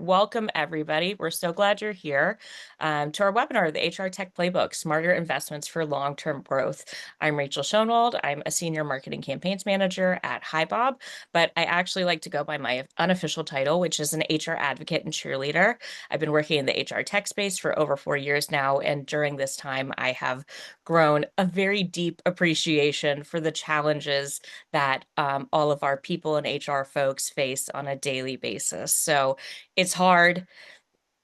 Welcome, everybody. We're so glad you're here to our webinar, the HR Tech Playbook, Smarter Investments for Long-Term Growth. I'm Rachel Schoenwald. I'm a Senior Marketing Campaigns Manager at HiBob, but I actually like to go by my unofficial title, which is an HR advocate and cheerleader. I've been working in the HR tech space for over 4 years now, and during this time, I have grown a very deep appreciation for the challenges that all of our people and HR folks face on a daily basis. So it's hard,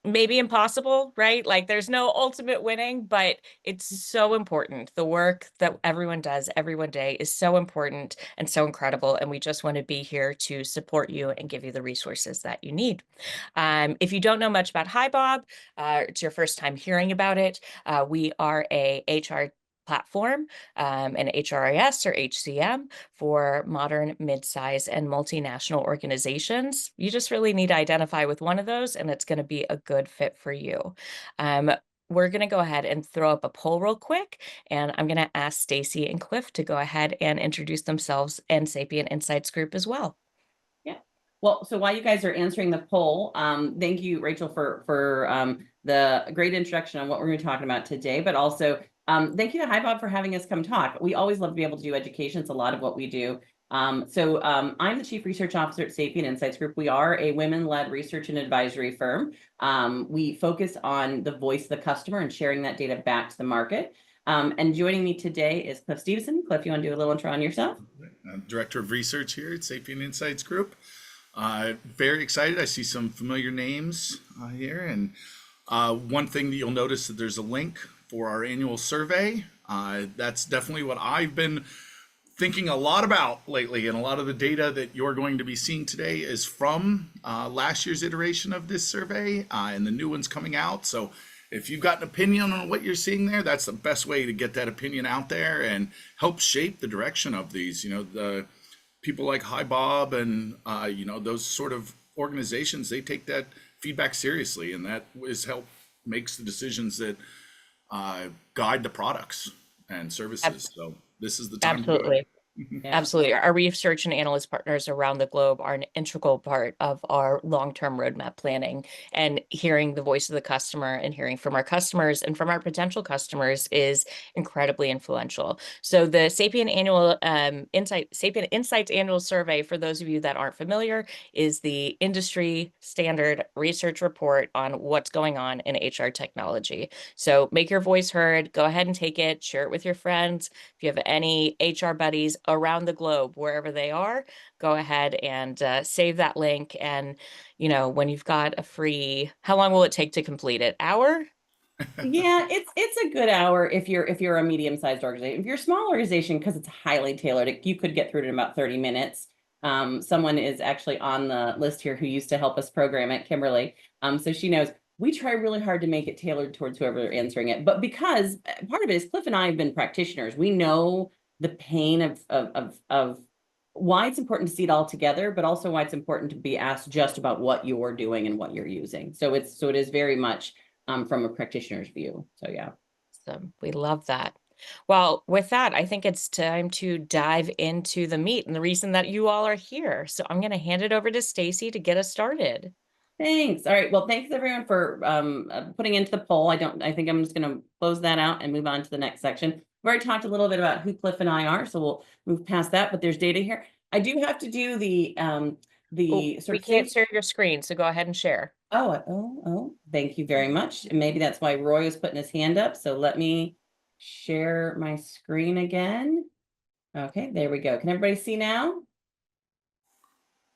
maybe impossible, right? Like there's no ultimate winning, but it's so important. The work that everyone does every one day is so important and so incredible. And we just want to be here to support you and give you the resources that you need. If you don't know much about HiBob, it's your first time hearing about it. We are a HR platform, an HRIS or HCM for modern, mid-size, and multinational organizations. You just really need to identify with one of those, and it's going to be a good fit for you. We're going to go ahead and throw up a poll real quick, and I'm going to ask Stacy and Cliff to go ahead and introduce themselves and Sapient Insights Group as well. Yeah. Well, so while you guys are answering the poll, thank you, Rachel, for the great introduction on what we're going to be talking about today, but also thank you to HiBob for having us come talk. We always love to be able to do education. It's a lot of what we do. I'm the Chief Research Officer at Sapient Insights Group. We are a women-led research and advisory firm. We focus on the voice of the customer and sharing that data back to the market. And joining me today is Cliff Stevenson. Cliff, you want to do a little intro on yourself? I'm Director of Research here at Sapient Insights Group. Very excited. I see some familiar names here. And one thing that you'll notice that there's a link for our annual survey. That's definitely what I've been thinking a lot about lately. And a lot of the data that you're going to be seeing today is from last year's iteration of this survey and the new one's coming out. So if you've got an opinion on what you're seeing there, that's the best way to get that opinion out there and help shape the direction of these. You know, the people like HiBob and, those sort of organizations, they take that feedback seriously, and that makes the decisions that guide the products and services. So this is the time to do it. Absolutely. Yeah. Absolutely. Our research and analyst partners around the globe are an integral part of our long-term roadmap planning, and hearing the voice of the customer and hearing from our customers and from our potential customers is incredibly influential. So the Sapient Insights Annual Survey, for those of you that aren't familiar, is the industry standard research report on what's going on in HR technology. So make your voice heard, go ahead and take it, share it with your friends. If you have any HR buddies around the globe, wherever they are, go ahead and save that link. And, when you've got a free, how long will it take to complete it? Hour? Yeah, it's a good hour if you're a medium-sized organization. If you're a small organization, because it's highly tailored, you could get through it in about 30 minutes. Someone is actually on the list here who used to help us program it, Kimberly. So she knows we try really hard to make it tailored towards whoever answering it. But because part of it is Cliff and I have been practitioners, we know the pain of why it's important to see it all together, but also why it's important to be asked just about what you're doing and what you're using. So it is very much from a practitioner's view. So yeah. So we love that. Well, with that, I think it's time to dive into the meat and the reason that you all are here. So I'm going to hand it over to Stacy to get us started. Thanks. All right. Well, thanks everyone for putting into the poll. I think I'm just going to close that out and move on to the next section. We've already talked a little bit about who Cliff and I are, so we'll move past that, but there's data here. I do have to do the we can't share your screen, so go ahead and share. Oh, thank you very much. And maybe that's why Roy was putting his hand up. So let me share my screen again. Okay, there we go. Can everybody see now?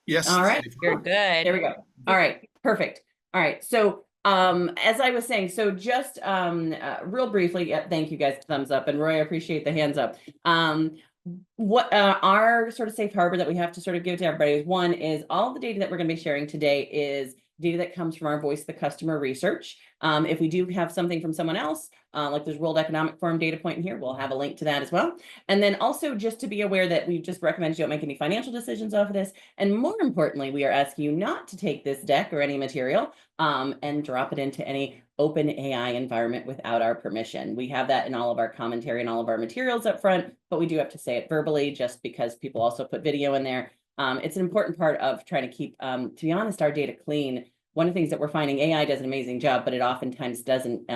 Yes. All right. You're good. There we go. All right, perfect. All right. So as I was saying, so just real briefly, thank you guys, thumbs up, and Roy, I appreciate the hands up. What our sort of safe harbor that we have to sort of give to everybody is, one is all the data that we're going to be sharing today is data that comes from our voice of the customer research. If we do have something from someone else, like there's World Economic Forum data point in here, we'll have a link to that as well. And then also just to be aware that we just recommend you don't make any financial decisions off of this. And more importantly, we are asking you not to take this deck or any material and drop it into any open AI environment without our permission. We have that in all of our commentary and all of our materials up front, but we do have to say it verbally just because people also put video in there. It's an important part of trying to keep, to be honest, our data clean. one of the things that we're finding, AI does an amazing job, but it oftentimes doesn't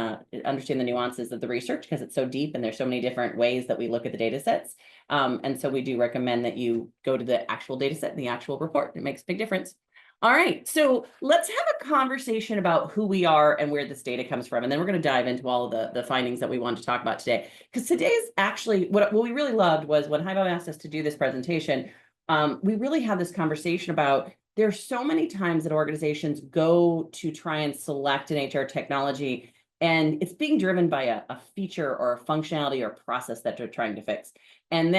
understand the nuances of the research because it's so deep and there's so many different ways that we look at the data sets. And so we do recommend that you go to the actual data set and the actual report. It makes a big difference. All right, so let's have a conversation about who we are and where this data comes from. And then we're going to dive into all of the findings that we want to talk about today. Because today's actually, what we really loved was when HiBob asked us to do this presentation, we really had this conversation about there's so many times that organizations go to try and select an HR technology, and it's being driven by a feature or a functionality or process that they're trying to fix. And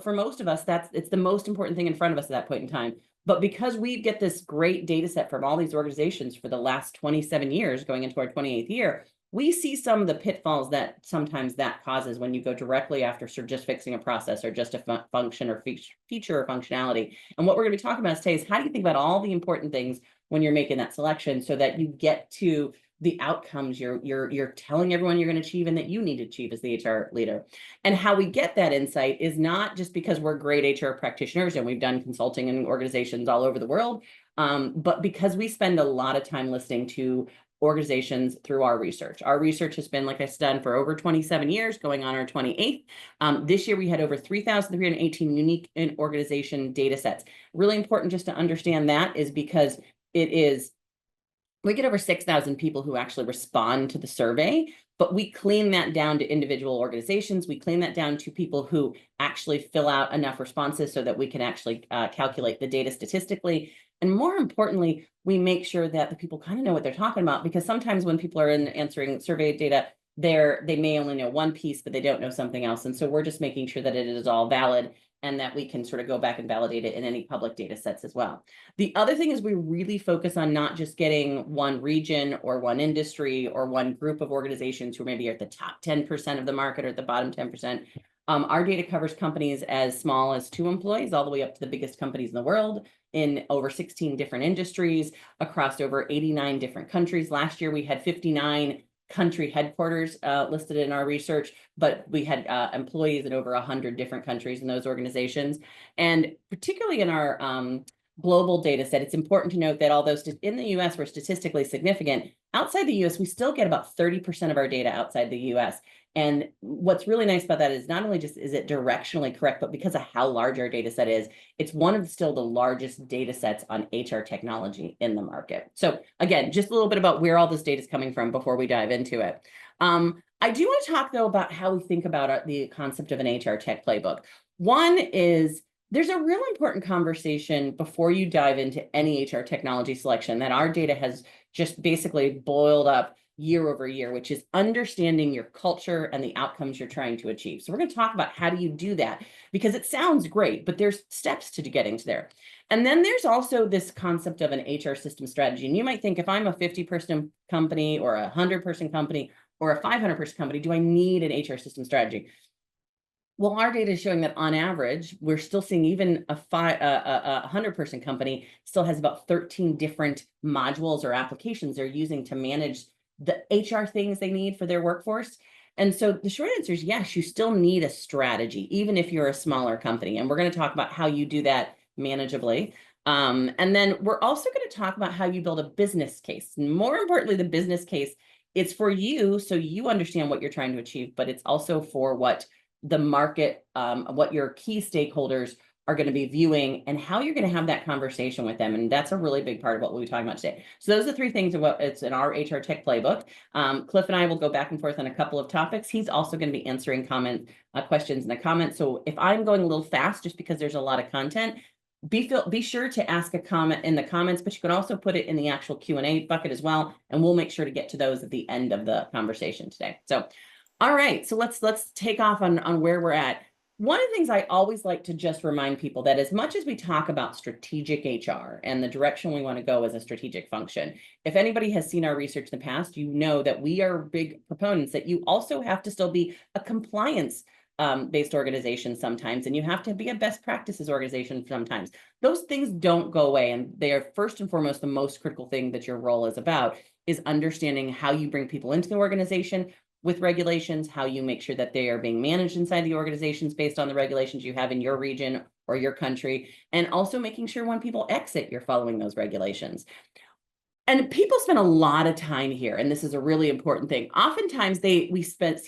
for most of us, it's the most important thing in front of us at that point in time. But because we get this great data set from all these organizations for the last 27 years, going into our 28th year, we see some of the pitfalls that sometimes that causes when you go directly after sort of just fixing a process or just a function or feature or functionality. And what we're going to be talking about today is how do you think about all the important things when you're making that selection so that you get to the outcomes you're telling everyone you're going to achieve and that you need to achieve as the HR leader. And how we get that insight is not just because we're great HR practitioners and we've done consulting in organizations all over the world, but because we spend a lot of time listening to organizations through our research. Our research has been, like I said, for over 27 years, going on our 28th. This year, we had over 3,318 unique organization data sets. Really important just to understand that is because we get over 6,000 people who actually respond to the survey, but we clean that down to individual organizations. We clean that down to people who actually fill out enough responses so that we can actually calculate the data statistically. And more importantly, we make sure that the people kind of know what they're talking about, because sometimes when people are answering survey data, they may only know one piece, but they don't know something else. And so we're just making sure that it is all valid and that we can sort of go back and validate it in any public data sets as well. The other thing is we really focus on not just getting one region or one industry or one group of organizations who maybe are at the top 10% of the market or at the bottom 10%. Our data covers companies as small as 2 employees all the way up to the biggest companies in the world in over 16 different industries across over 89 different countries. Last year, we had 59 country headquarters listed in our research, but we had employees in over 100 different countries in those organizations. And particularly in our global data set, it's important to note that although in the US we're statistically significant, outside the US, we still get about 30% of our data outside the US. And what's really nice about that is not only just is it directionally correct, but because of how large our data set is, it's one of still the largest data sets on HR technology in the market. So again, just a little bit about where all this data is coming from before we dive into it. I do want to talk though about how we think about the concept of an HR tech playbook. One is there's a real important conversation before you dive into any HR technology selection that our data has just basically boiled up year over year, which is understanding your culture and the outcomes you're trying to achieve. So we're going to talk about how do you do that, because it sounds great, but there's steps to getting to there. And then there's also this concept of an HR system strategy. And you might think, if I'm a 50-person company or a 100-person company or a 500-person company, do I need an HR system strategy? Well, our data is showing that on average, we're still seeing even a 100-person company still has about 13 different modules or applications they're using to manage the HR things they need for their workforce. And so the short answer is yes, you still need a strategy, even if you're a smaller company. And we're going to talk about how you do that manageably. And then we're also going to talk about how you build a business case. And more importantly, the business case, it's for you, so you understand what you're trying to achieve, but it's also for what the market, what your key stakeholders are going to be viewing and how you're going to have that conversation with them. And that's a really big part of what we'll be talking about today. So those are 3 things of what it's in our HR tech playbook. Cliff and I will go back and forth on a couple of topics. He's also going to be answering questions in the comments. So if I'm going a little fast, just because there's a lot of content, be sure to ask a comment in the comments, but you can also put it in the actual Q&A bucket as well. And we'll make sure to get to those at the end of the conversation today. So, all right, so let's take off on where we're at. One of the things I always like to just remind people that as much as we talk about strategic HR and the direction we want to go as a strategic function, if anybody has seen our research in the past, you know that we are big proponents that you also have to still be a compliance based organization sometimes, and you have to be a best practices organization sometimes. Those things don't go away, and they are first and foremost the most critical thing that your role is about, is understanding how you bring people into the organization with regulations, how you make sure that they are being managed inside the organizations based on the regulations you have in your region or your country, and also making sure when people exit, you're following those regulations. And people spend a lot of time here, and this is a really important thing. Oftentimes see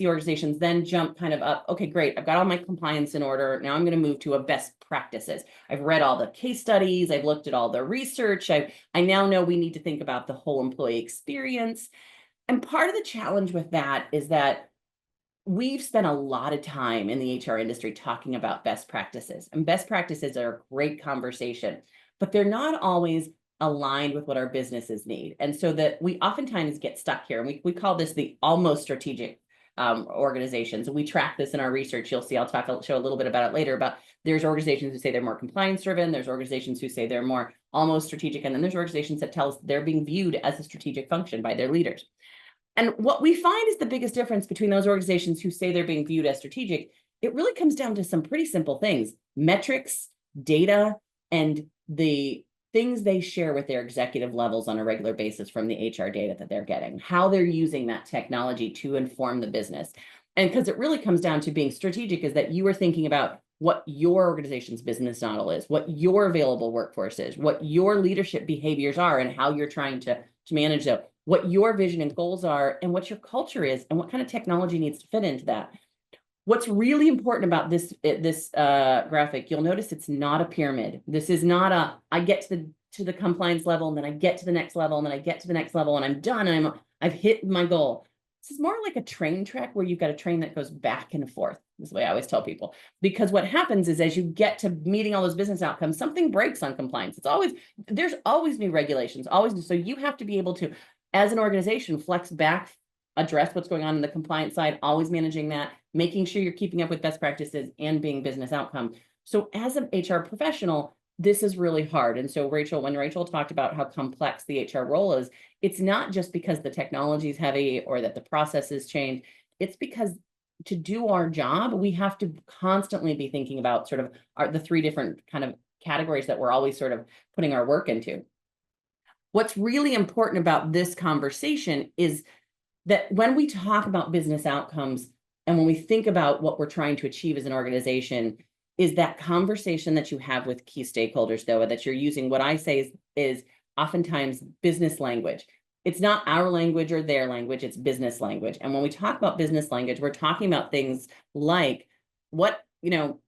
organizations then jump kind of up. Okay, great. I've got all my compliance in order. Now I'm going to move to a best practices. I've read all the case studies. I've looked at all the research. I now know we need to think about the whole employee experience. And part of the challenge with that is that we've spent a lot of time in the HR industry talking about best practices, and best practices are a great conversation, but they're not always aligned with what our businesses need. And so that we oftentimes get stuck here, and we call this the almost strategic organizations. And we track this in our research. You'll see, show a little bit about it later, but there's organizations who say they're more compliance driven. There's organizations who say they're more almost strategic. And then there's organizations that tell us they're being viewed as a strategic function by their leaders. And what we find is the biggest difference between those organizations who say they're being viewed as strategic, it really comes down to some pretty simple things: metrics, data, and the things they share with their executive levels on a regular basis from the HR data that they're getting, how they're using that technology to inform the business. And because it really comes down to being strategic, is that you are thinking about what your organization's business model is, what your available workforce is, what your leadership behaviors are, and how you're trying to manage them, what your vision and goals are, and what your culture is, and what kind of technology needs to fit into that. What's really important about this graphic, you'll notice it's not a pyramid. This is not I get to the compliance level, and then I get to the next level, and then I get to the next level, and I'm done, and I've hit my goal. This is more like a train track where you've got a train that goes back and forth. This is the way I always tell people. Because what happens is, as you get to meeting all those business outcomes, something breaks on compliance. There's always new regulations, always new. So you have to be able to, as an organization, flex back, address what's going on in the compliance side, always managing that, making sure you're keeping up with best practices and being business outcome. So as an HR professional, this is really hard. And so when Rachel talked about how complex the HR role is, it's not just because the technology is heavy or that the processes change. It's because to do our job, we have to constantly be thinking about sort of the three different kind of categories that we're always sort of putting our work into. What's really important about this conversation is that when we talk about business outcomes and when we think about what we're trying to achieve as an organization, is that conversation that you have with key stakeholders, though, that you're using what I say is oftentimes business language. It's not our language or their language, it's business language. And when we talk about business language, we're talking about things like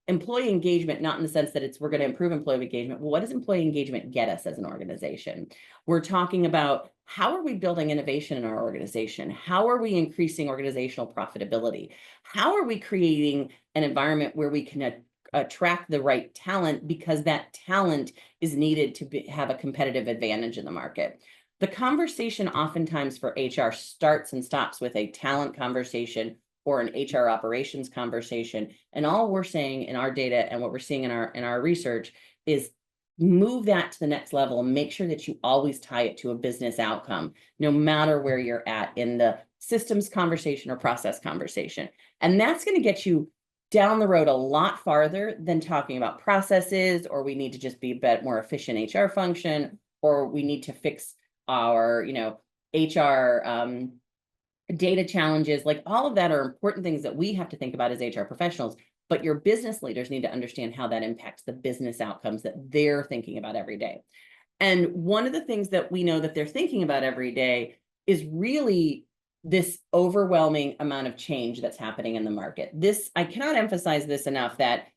employee engagement, not in the sense that we're going to improve employee engagement. Well, what does employee engagement get us as an organization? We're talking about, how are we building innovation in our organization? How are we increasing organizational profitability? How are we creating an environment where we can attract the right talent, because that talent is needed to have a competitive advantage in the market? The conversation oftentimes for HR starts and stops with a talent conversation or an HR operations conversation. And all we're saying in our data and what we're seeing in our research is move that to the next level and make sure that you always tie it to a business outcome, no matter where you're at in the systems conversation or process conversation. And that's going to get you down the road a lot farther than talking about processes, or we need to just be a bit more efficient HR function, or we need to fix our, HR data challenges. Like, all of that are important things that we have to think about as HR professionals, but your business leaders need to understand how that impacts the business outcomes that they're thinking about every day. And one of the things that we know that they're thinking about every day is really this overwhelming amount of change that's happening in the market. I cannot emphasize this enough, that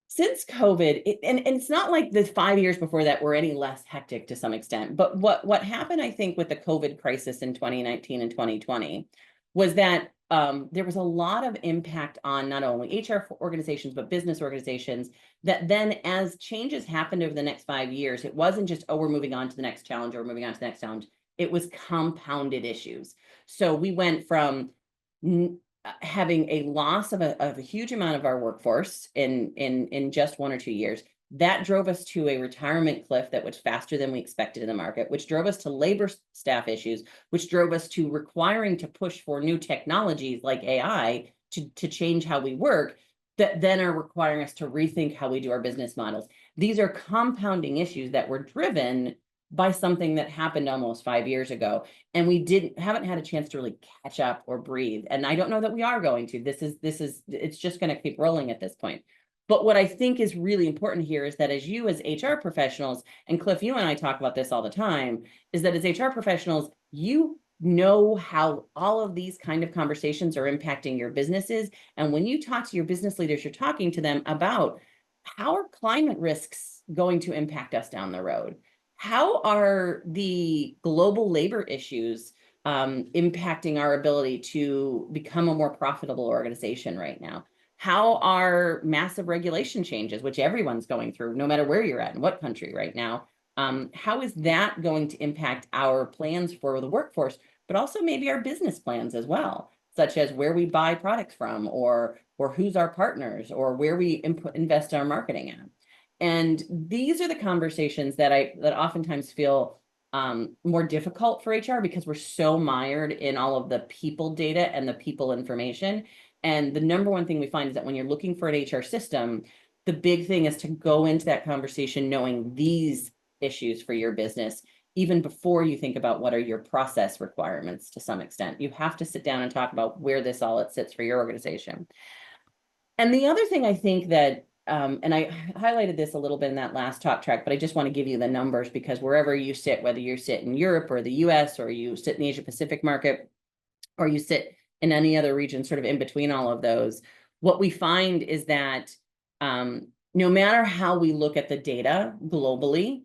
since COVID, and it's not like the 5 years before that were any less hectic to some extent, but what happened, I think, with the COVID crisis in 2019 and 2020 was that there was a lot of impact on not only HR organizations, but business organizations, that then as changes happened over the next 5 years, it wasn't just, oh, we're moving on to the next challenge, or we're moving on to the next challenge. It was compounded issues. So we went from having a loss of a huge amount of our workforce in just 1 or 2 years. That drove us to a retirement cliff that was faster than we expected in the market, which drove us to labor staff issues, which drove us to requiring to push for new technologies like AI to change how we work, that then are requiring us to rethink how we do our business models. These are compounding issues that were driven by something that happened almost 5 years ago, and we haven't had a chance to really catch up or breathe. And I don't know that we are going to. It's just going to keep rolling at this point. But what I think is really important here is that as you as HR professionals, and Cliff, you and I talk about this all the time, is that as HR professionals, you know how all of these kind of conversations are impacting your businesses. And when you talk to your business leaders, you're talking to them about how are climate risks going to impact us down the road? How are the global labor issues impacting our ability to become a more profitable organization right now? How are massive regulation changes, which everyone's going through, no matter where you're at in what country right now, how is that going to impact our plans for the workforce, but also maybe our business plans as well, such as where we buy products from, or who's our partners, or where we invest our marketing at. And these are the conversations that oftentimes feel more difficult for HR because we're so mired in all of the people data and the people information. And the number one thing we find is that when you're looking for an HR system, the big thing is to go into that conversation knowing these issues for your business, even before you think about what are your process requirements to some extent. You have to sit down and talk about where this all sits for your organization. And the other thing I think that, and I highlighted this a little bit in that last talk track, but I just want to give you the numbers because wherever you sit, whether you sit in Europe or the US, or you sit in the Asia Pacific market, or you sit in any other region sort of in between all of those, what we find is that no matter how we look at the data globally,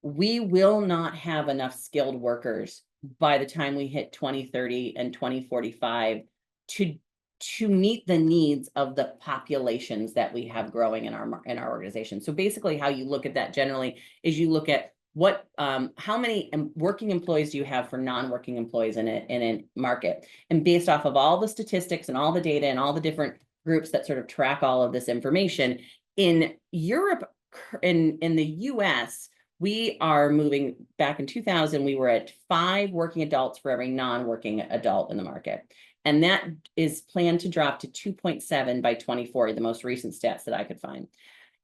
we will not have enough skilled workers by the time we hit 2030 and 2045 to meet the needs of the populations that we have growing in our organization. So basically how you look at that generally is you look at what how many working employees do you have for non-working employees in a market, and based off of all the statistics and all the data and all the different groups that sort of track all of this information in Europe, in the US, we are moving back in 2000, we were at 5 working adults for every non-working adult in the market. And that is planned to drop to 2.7 by 2040, the most recent stats that I could find.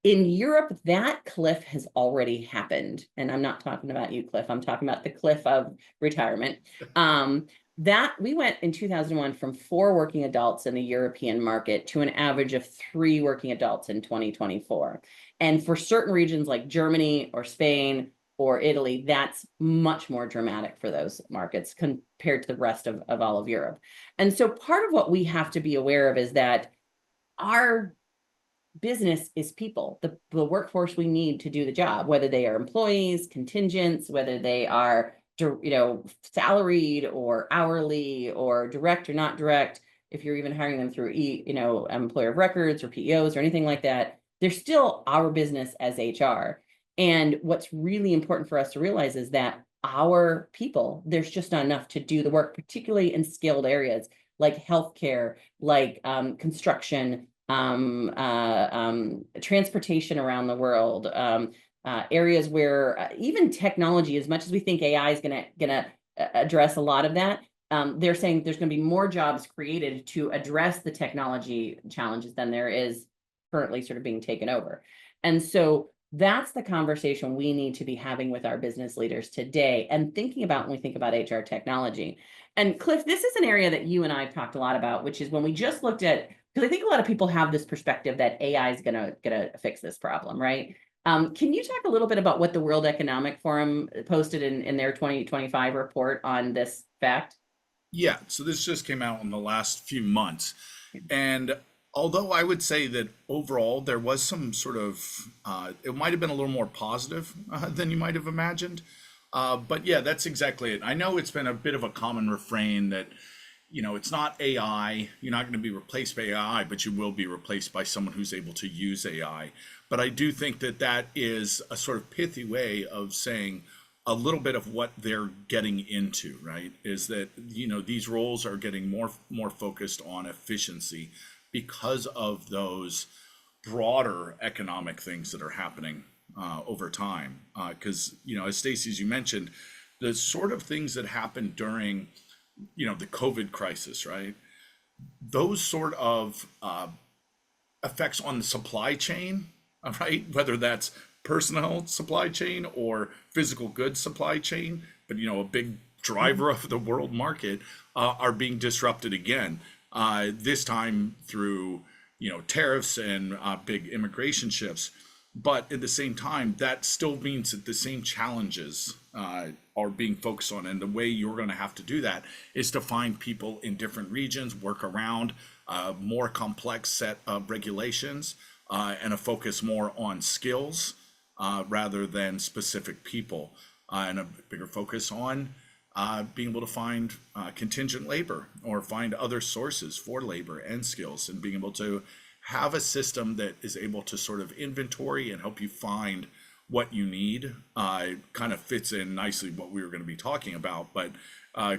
In Europe, that cliff has already happened. And I'm not talking about you, Cliff. I'm talking about the cliff of retirement. That we went in 2001 from 4 working adults in the European market to an average of 3 working adults in 2024. And for certain regions like Germany or Spain or Italy, that's much more dramatic for those markets compared to the rest of all of Europe. And so part of what we have to be aware of is that our business is people, the workforce we need to do the job, whether they are employees, contingents, whether they are, salaried or hourly or direct or not direct. If you're even hiring them through, employer of records or PEOs or anything like that, they're still our business as HR. And what's really important for us to realize is that our people, there's just not enough to do the work, particularly in skilled areas like healthcare, like construction, transportation around the world, areas where even technology, as much as we think AI is gonna address a lot of that, they're saying there's going to be more jobs created to address the technology challenges than there is currently sort of being taken over. And so that's the conversation we need to be having with our business leaders today and thinking about when we think about HR technology. And Cliff, this is an area that you and I have talked a lot about, which is when we just looked at, because I think a lot of people have this perspective that AI is gonna fix this problem, right? Can you talk a little bit about what the World Economic Forum posted in their 2025 report on this fact? Yeah, so this just came out in the last few months. And although I would say that overall there was some sort of, it might have been a little more positive than you might have imagined. But yeah, that's exactly it. I know it's been a bit of a common refrain that, it's not AI. You're not going to be replaced by AI, but you will be replaced by someone who's able to use AI. But I do think that that is a sort of pithy way of saying a little bit of what they're getting into, right? Is that, these roles are getting more focused on efficiency because of those broader economic things that are happening over time. Because, as Stacey, as you mentioned, the sort of things that happened during, the COVID crisis, right? Those sort of effects on the supply chain, right? Whether that's personnel supply chain or physical goods supply chain, but a big driver of the world market are being disrupted again. This time through tariffs and big immigration shifts. But at the same time, that still means that the same challenges are being focused on. And the way you're going to have to do that is to find people in different regions, work around a more complex set of regulations, and a focus more on skills rather than specific people, and a bigger focus on being able to find contingent labor or find other sources for labor and skills, and being able to have a system that is able to sort of inventory and help you find what you need. Kind of fits in nicely what we were going to be talking about, but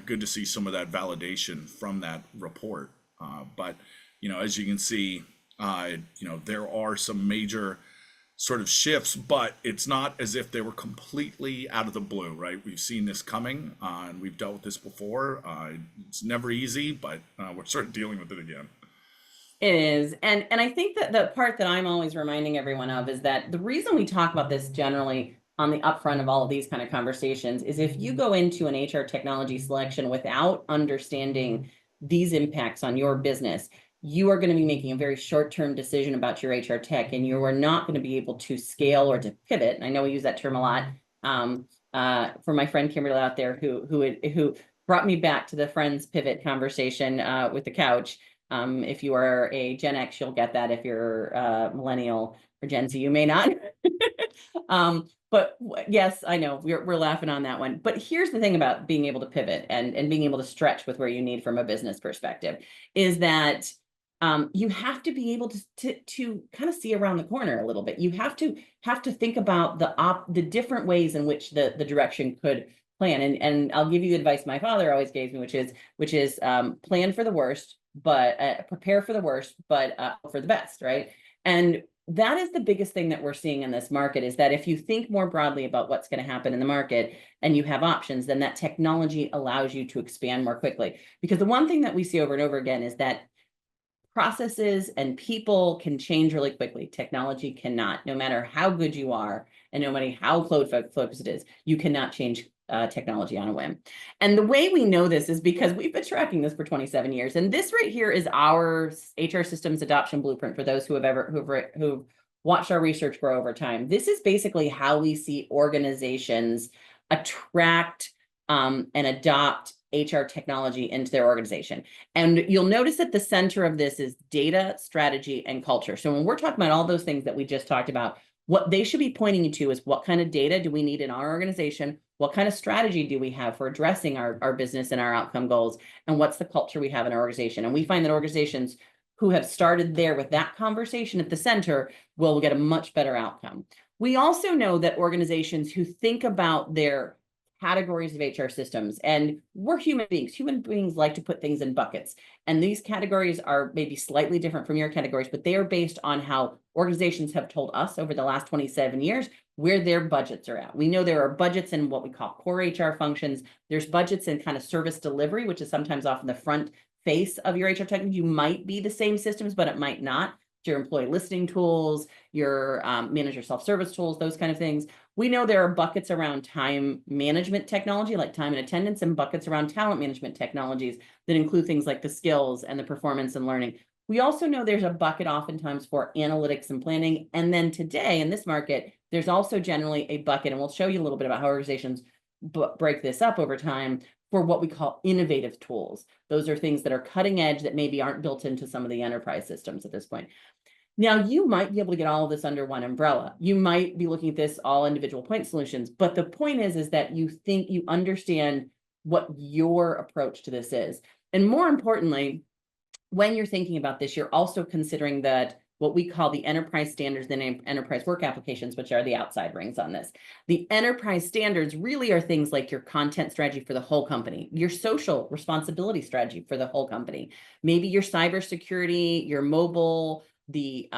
good to see some of that validation from that report. But as you can see, there are some major sort of shifts, but it's not as if they were completely out of the blue, right? We've seen this coming, and we've dealt with this before. It's never easy, but we're sort of dealing with it again. It is. And I think that the part that I'm always reminding everyone of is that the reason we talk about this generally on the upfront of all of these kind of conversations is if you go into an HR technology selection without understanding these impacts on your business, you are going to be making a very short-term decision about your HR tech, and you are not going to be able to scale or to pivot. And I know we use that term a lot. For my friend Kimberly out there who brought me back to the friends pivot conversation with the couch. If you are a Gen X, you'll get that. If you're millennial or Gen Z, you may not. But yes, I know we're laughing on that one. But here's the thing about being able to pivot and being able to stretch with where you need from a business perspective is that you have to be able to kind of see around the corner a little bit. You have to think about the different ways in which the direction could plan. And I'll give you the advice my father always gave me, which is plan for the worst, but prepare for the worst, but for the best, right? And that is the biggest thing that we're seeing in this market, is that if you think more broadly about what's going to happen in the market and you have options, then that technology allows you to expand more quickly. Because the one thing that we see over and over again is that processes and people can change really quickly. Technology cannot. No matter how good you are and no matter how focused it is, you cannot change technology on a whim. And the way we know this is because we've been tracking this for 27 years. And this right here is our HR systems adoption blueprint for those who've watched our research grow over time. This is basically how we see organizations attract and adopt HR technology into their organization. And you'll notice at the center of this is data, strategy, and culture. So when we're talking about all those things that we just talked about, what they should be pointing you to is what kind of data do we need in our organization? What kind of strategy do we have for addressing our business and our outcome goals? And what's the culture we have in our organization? And we find that organizations who have started there with that conversation at the center will get a much better outcome. We also know that organizations who think about their categories of HR systems, and we're human beings like to put things in buckets, and these categories are maybe slightly different from your categories, but they are based on how organizations have told us over the last 27 years where their budgets are at. We know there are budgets in what we call core HR functions. There's budgets in kind of service delivery, which is sometimes often the front face of your HR tech. You might be the same systems, but it might not. Your employee listening tools, your manager self-service tools, those kind of things. We know there are buckets around time management technology, like time and attendance, and buckets around talent management technologies that include things like the skills and the performance and learning. We also know there's a bucket oftentimes for analytics and planning. And then today in this market, there's also generally a bucket, and we'll show you a little bit about how organizations break this up over time, for what we call innovative tools. Those are things that are cutting edge that maybe aren't built into some of the enterprise systems at this point. Now, you might be able to get all of this under one umbrella. You might be looking at this all individual point solutions, but the point is that you think you understand what your approach to this is. And more importantly, when you're thinking about this, you're also considering that what we call the enterprise standards and enterprise work applications, which are the outside rings on this. The enterprise standards really are things like your content strategy for the whole company, your social responsibility strategy for the whole company, maybe your cybersecurity, your mobile, the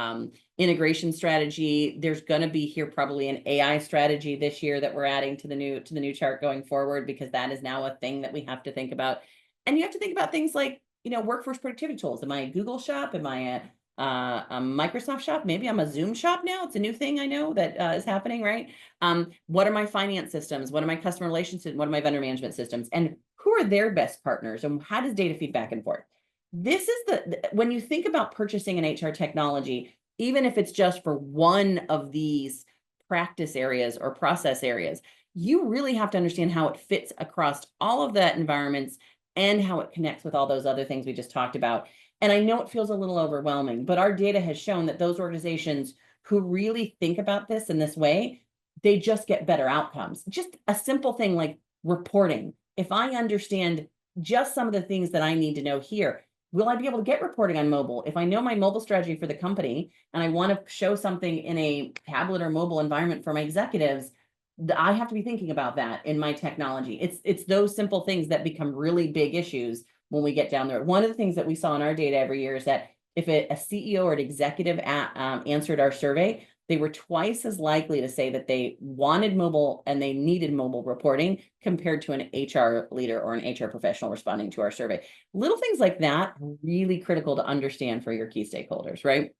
integration strategy. There's going to be here probably an AI strategy this year that we're adding to the new chart going forward, because that is now a thing that we have to think about. And you have to think about things like, workforce productivity tools. Am I a Google shop? Am I a Microsoft shop? Maybe I'm a Zoom shop now. It's a new thing I know that is happening, right? What are my finance systems? What are my customer relations systems? What are my vendor management systems? And who are their best partners? And how does data feed back and forth? this is when you think about purchasing an HR technology, even if it's just for one of these practice areas or process areas, you really have to understand how it fits across all of that environments and how it connects with all those other things we just talked about. And I know it feels a little overwhelming, but our data has shown that those organizations who really think about this in this way, they just get better outcomes. Just a simple thing like reporting. If I understand just some of the things that I need to know here, will I be able to get reporting on mobile? If I know my mobile strategy for the company and I want to show something in a tablet or mobile environment for my executives, I have to be thinking about that in my technology. It's those simple things that become really big issues when we get down there. One of the things that we saw in our data every year is that if a CEO or an executive answered our survey, they were twice as likely to say that they wanted mobile and they needed mobile reporting compared to an HR leader or an HR professional responding to our survey. Little things like that are really critical to understand for your key stakeholders, right?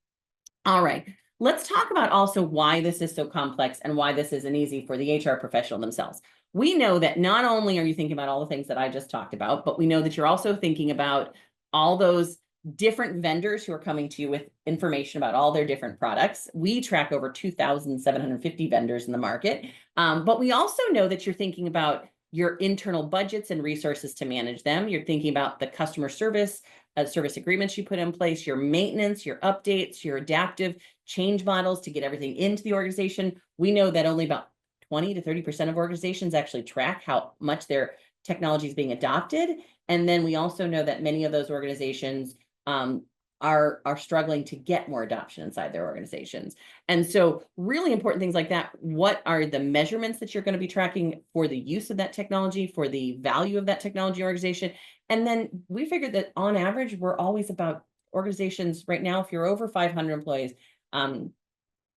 All right. Let's talk about also why this is so complex and why this isn't easy for the HR professional themselves. We know that not only are you thinking about all the things that I just talked about, but we know that you're also thinking about all those different vendors who are coming to you with information about all their different products. We track over 2,750 vendors in the market. But we also know that you're thinking about your internal budgets and resources to manage them. You're thinking about the customer service agreements you put in place, your maintenance, your updates, your adaptive change models to get everything into the organization. We know that only about 20 to 30% of organizations actually track how much their technology is being adopted. And then we also know that many of those organizations are struggling to get more adoption inside their organizations. And so really important things like that. What are the measurements that you're going to be tracking for the use of that technology, for the value of that technology organization? And then we figured that on average, we're always about organizations right now, if you're over 500 employees,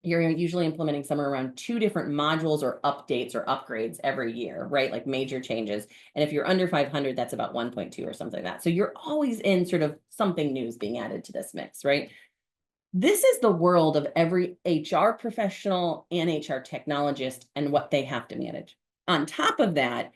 you're usually implementing somewhere around 2 different modules or updates or upgrades every year, right? Like major changes. And if you're under 500, that's about 1.2 or something like that. So you're always in sort of something new is being added to this mix, right? This is the world of every HR professional and HR technologist and what they have to manage. On top of that,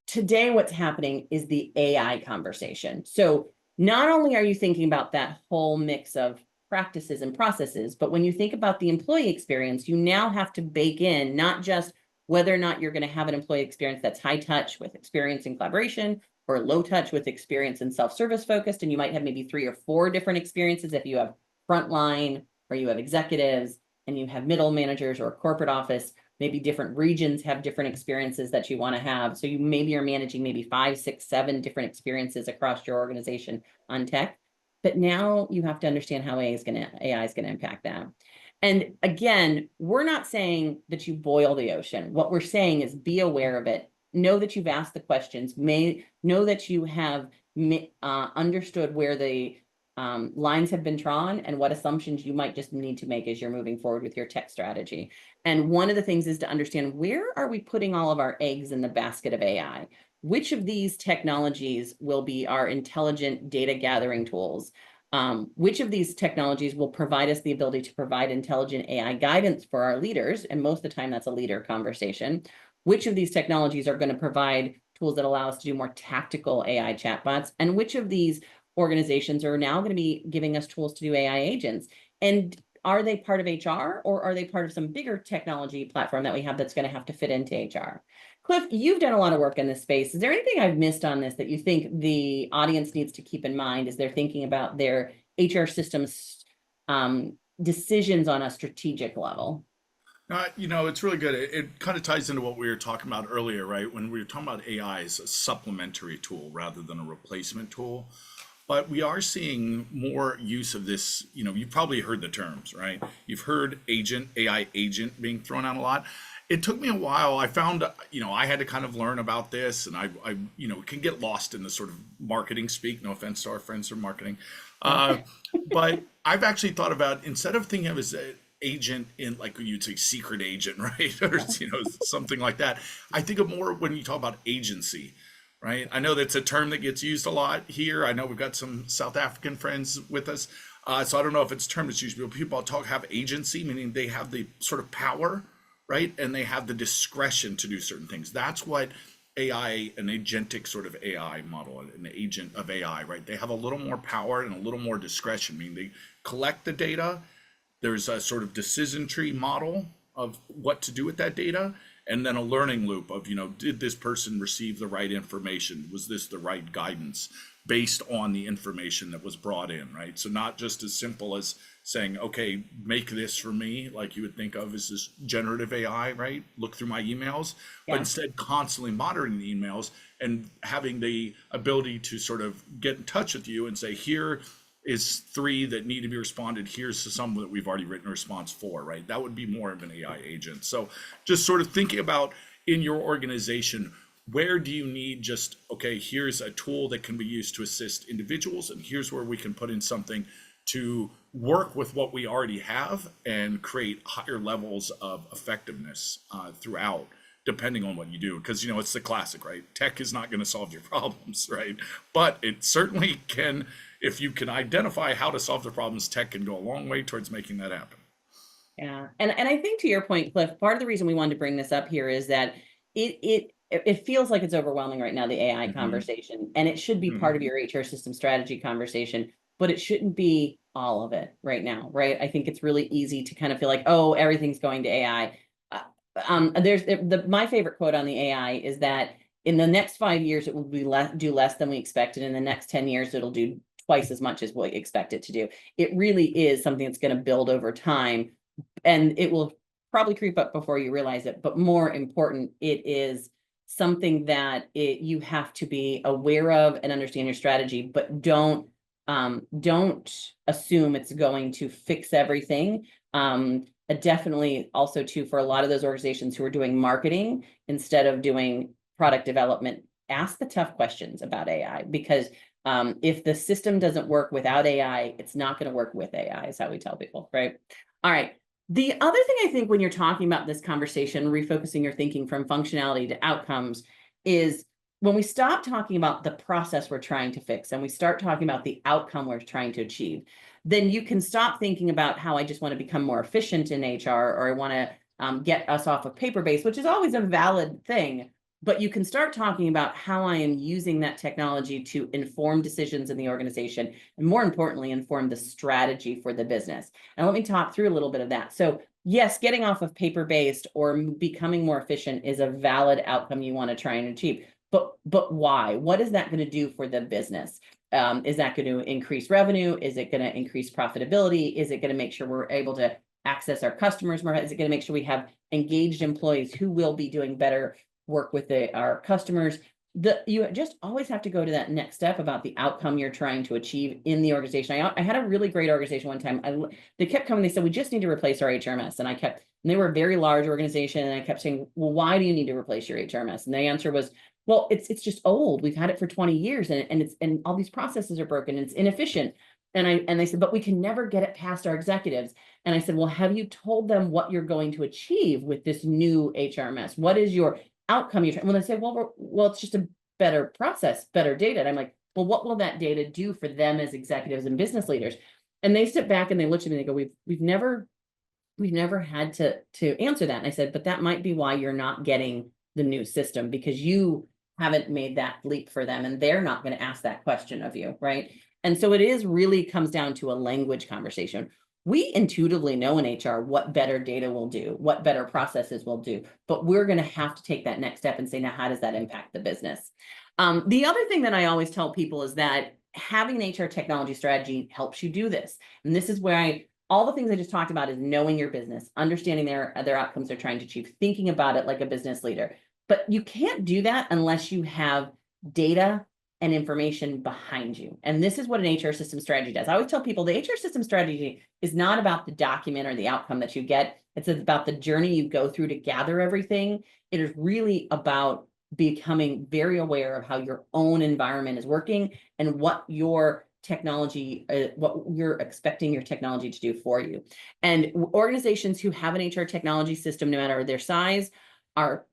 today what's happening is the AI conversation. So not only are you thinking about that whole mix of practices and processes, but when you think about the employee experience, you now have to bake in not just whether or not you're going to have an employee experience that's high touch with experience in collaboration or low touch with experience and self-service focused, and you might have maybe 3 or 4 different experiences if you have frontline or you have executives and you have middle managers or a corporate office. Maybe different regions have different experiences that you want to have. So you maybe are managing maybe 5, 6, 7 different experiences across your organization on tech. But now you have to understand how AI is going to impact that. And again, we're not saying that you boil the ocean. What we're saying is be aware of it. Know that you've asked the questions. Know that you have understood where the lines have been drawn and what assumptions you might just need to make as you're moving forward with your tech strategy. And one of the things is to understand, where are we putting all of our eggs in the basket of AI? Which of these technologies will be our intelligent data gathering tools? Which of these technologies will provide us the ability to provide intelligent AI guidance for our leaders? And most of the time that's a leader conversation. Which of these technologies are going to provide tools that allow us to do more tactical AI chatbots? And which of these organizations are now going to be giving us tools to do AI agents? And are they part of HR, or are they part of some bigger technology platform that we have that's going to have to fit into HR? Cliff, you've done a lot of work in this space. Is there anything I've missed on this that you think the audience needs to keep in mind as they're thinking about their HR systems decisions on a strategic level? It's really good. It kind of ties into what we were talking about earlier, right? When we were talking about AI as a supplementary tool rather than a replacement tool. But we are seeing more use of this. You've probably heard the terms, right? You've heard AI agent being thrown out a lot. It took me a while. I found, I had to kind of learn about this, and I can get lost in the sort of marketing speak. No offense to our friends from marketing. But I've actually thought about, instead of thinking of it as an agent in, like you'd say, secret agent, right? Or, something like that. I think of more when you talk about agency. Right. I know that's a term that gets used a lot here. I know we've got some South African friends with us. So I don't know if it's a term that's used, but people have agency, meaning they have the sort of power, right? And they have the discretion to do certain things. That's what AI, an agentic sort of AI model, an agent of AI, right? They have a little more power and a little more discretion. I mean, they collect the data. There's a sort of decision tree model of what to do with that data, and then a learning loop of, did this person receive the right information? Was this the right guidance based on the information that was brought in, right? So not just as simple as saying, okay, make this for me, like you would think of as this generative AI, right? Look through my emails, but Yeah. instead constantly monitoring the emails and having the ability to sort of get in touch with you and say, here is 3 that need to be responded. Here's some that we've already written a response for, right? That would be more of an AI agent. So just sort of thinking about in your organization, where do you need just, okay, here's a tool that can be used to assist individuals, and here's where we can put in something to work with what we already have and create higher levels of effectiveness throughout, depending on what you do. Because, it's the classic, right? Tech is not going to solve your problems, right? But it certainly can, if you can identify how to solve the problems, tech can go a long way towards making that happen. Yeah. And I think to your point, Cliff, part of the reason we wanted to bring this up here is that it feels like it's overwhelming right now, the AI conversation, and it should be part of your HR system strategy conversation, but it shouldn't be all of it right now, right? I think it's really easy to kind of feel like, oh, everything's going to AI. My favorite quote on the AI is that in the next 5 years, it will be do less than we expected. In the next 10 years, it'll do twice as much as we expect it to do. It really is something that's going to build over time, and it will probably creep up before you realize it. But more important, it is something that you have to be aware of and understand your strategy, but don't assume it's going to fix everything. Definitely also too, for a lot of those organizations who are doing marketing instead of doing product development, ask the tough questions about AI, because if the system doesn't work without AI, it's not going to work with AI, is how we tell people, right? All right. The other thing I think when you're talking about this conversation, refocusing your thinking from functionality to outcomes, is when we stop talking about the process we're trying to fix and we start talking about the outcome we're trying to achieve, then you can stop thinking about how I just want to become more efficient in HR, or I want to get us off of paper-based, which is always a valid thing. But you can start talking about how I am using that technology to inform decisions in the organization, and more importantly, inform the strategy for the business. And let me talk through a little bit of that. So yes, getting off of paper-based or becoming more efficient is a valid outcome you want to try and achieve. But why? What is that going to do for the business? Is that going to increase revenue? Is it going to increase profitability? Is it going to make sure we're able to access our customers more? Is it going to make sure we have engaged employees who will be doing better work with our customers? You just always have to go to that next step about the outcome you're trying to achieve in the organization. I had a really great organization one time. They kept coming, they said, we just need to replace our HRMS. And they were a very large organization. And I kept saying, well, why do you need to replace your HRMS? And the answer was, well, it's just old. We've had it for 20 years and all these processes are broken and it's inefficient. And they said, but we can never get it past our executives. And I said, well, have you told them what you're going to achieve with this new HRMS? What is your outcome you're trying? When they say, well, it's just a better process, better data. And I'm like, well, what will that data do for them as executives and business leaders? And they step back and they looked at me and they go, we've never had to answer that. And I said, but that might be why you're not getting the new system, because you haven't made that leap for them and they're not going to ask that question of you, right? And so it is really comes down to a language conversation. We intuitively know in HR what better data will do, what better processes will do, but we're going to have to take that next step and say, now, how does that impact the business? The other thing that I always tell people is that having an HR technology strategy helps you do this. And this is where all the things I just talked about is knowing your business, understanding their outcomes they're trying to achieve, thinking about it like a business leader. But you can't do that unless you have data and information behind you. And this is what an HR system strategy does. I always tell people the HR system strategy is not about the document or the outcome that you get. It's about the journey you go through to gather everything. It is really about becoming very aware of how your own environment is working and what your technology, what you're expecting your technology to do for you. And organizations who have an HR technology system, no matter their size, are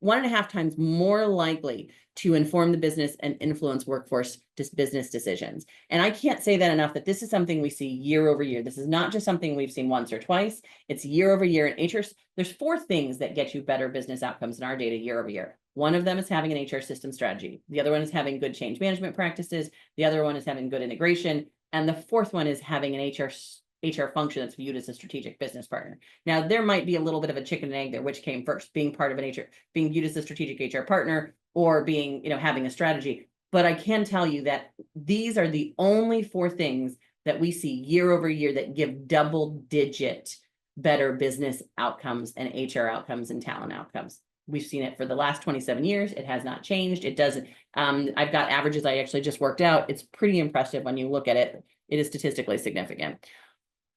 1.5 times more likely to inform the business and influence workforce business decisions. And I can't say that enough, that this is something we see year over year. This is not just something we've seen once or twice. It's year over year. And HR, there's 4 things that get you better business outcomes in our data year over year. One of them is having an HR system strategy. The other one is having good change management practices. The other one is having good integration. And the fourth one is having an HR function that's viewed as a strategic business partner. Now, there might be a little bit of a chicken and egg there, which came first, being part of an HR, being viewed as a strategic HR partner, or being, having a strategy. But I can tell you that these are the only four things that we see year over year that give double-digit better business outcomes and HR outcomes and talent outcomes. We've seen it for the last 27 years. It has not changed. It doesn't. I've got averages I actually just worked out. It's pretty impressive when you look at it. It is statistically significant.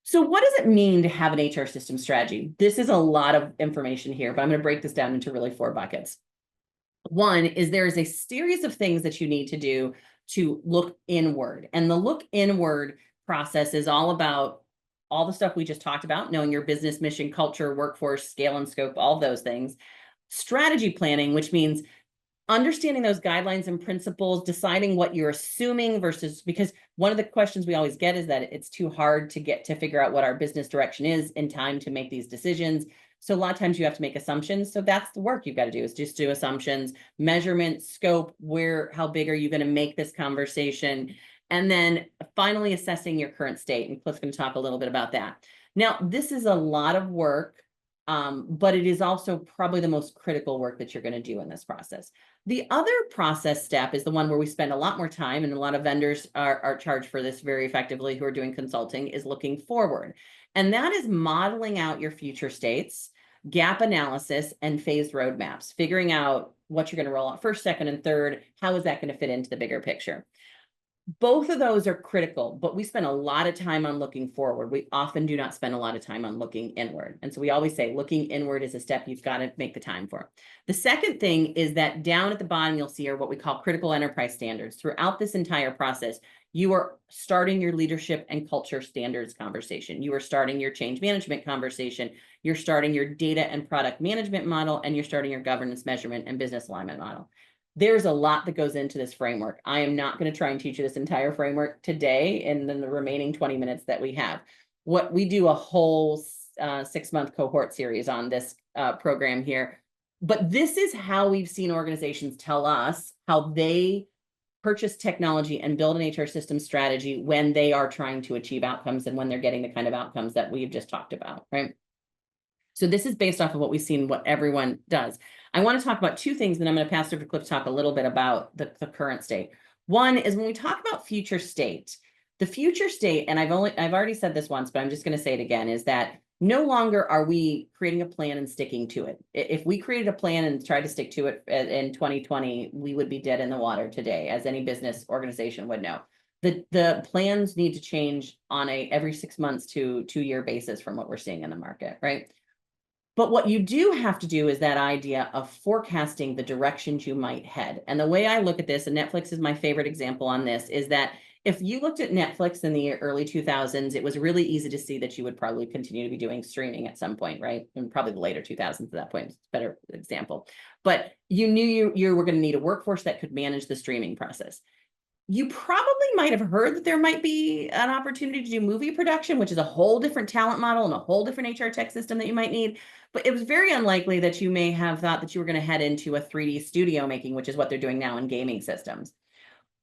So what does it mean to have an HR system strategy? This is a lot of information here, but I'm going to break this down into really four buckets. One is there is a series of things that you need to do to look inward. And the look inward process is all about all the stuff we just talked about, knowing your business mission, culture, workforce, scale and scope, all those things. Strategy planning, which means understanding those guidelines and principles, deciding what you're assuming versus, because one of the questions we always get is that it's too hard to figure out what our business direction is in time to make these decisions. So a lot of times you have to make assumptions. So that's the work you've got to do, is just do assumptions, measurement, scope, how big are you going to make this conversation? And then finally assessing your current state. And Cliff's going to talk a little bit about that. Now, this is a lot of work. But it is also probably the most critical work that you're going to do in this process. The other process step is the one where we spend a lot more time, and a lot of vendors are charged for this very effectively who are doing consulting, is looking forward. And that is modeling out your future states, gap analysis, and phased roadmaps, figuring out what you're going to roll out first, second, and third. How is that going to fit into the bigger picture? Both of those are critical, but we spend a lot of time on looking forward. We often do not spend a lot of time on looking inward. And so we always say looking inward is a step you've got to make the time for. The second thing is that down at the bottom, you'll see are what we call critical enterprise standards. Throughout this entire process, you are starting your leadership and culture standards conversation. You are starting your change management conversation. You're starting your data and product management model, and you're starting your governance measurement and business alignment model. There's a lot that goes into this framework. I am not going to try and teach you this entire framework today and then the remaining 20 minutes that we have. What we do a whole 6-month cohort series on this program here. But this is how we've seen organizations tell us how they purchase technology and build an HR system strategy when they are trying to achieve outcomes and when they're getting the kind of outcomes that we've just talked about, right? So this is based off of what we've seen, what everyone does. I want to talk about two things, and I'm going to pass over to Cliff to talk a little bit about the current state. One is when we talk about future state, the future state, and I've already said this once, but I'm just going to say it again, is that no longer are we creating a plan and sticking to it. If we created a plan and tried to stick to it in 2020, we would be dead in the water today, as any business organization would know. The plans need to change on a every 6 months to 2-year basis from what we're seeing in the market, right? But what you do have to do is that idea of forecasting the directions you might head. And the way I look at this, and Netflix is my favorite example on this, is that if you looked at Netflix in the early 2000s, it was really easy to see that you would probably continue to be doing streaming at some point, right? And probably the later 2000s at that point is a better example. But you knew you were going to need a workforce that could manage the streaming process. You probably might have heard that there might be an opportunity to do movie production, which is a whole different talent model and a whole different HR tech system that you might need. But it was very unlikely that you may have thought that you were going to head into a 3D studio making, which is what they're doing now in gaming systems.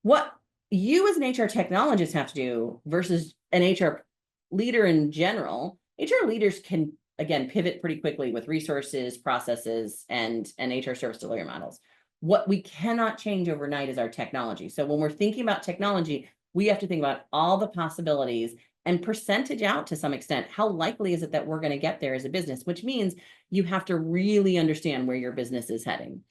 What you as an HR technologist have to do versus an HR leader in general, HR leaders can, again, pivot pretty quickly with resources, processes, and HR service delivery models. What we cannot change overnight is our technology. So when we're thinking about technology, we have to think about all the possibilities and percentage out to some extent. How likely is it that we're going to get there as a business, which means you have to really understand where your business is heading.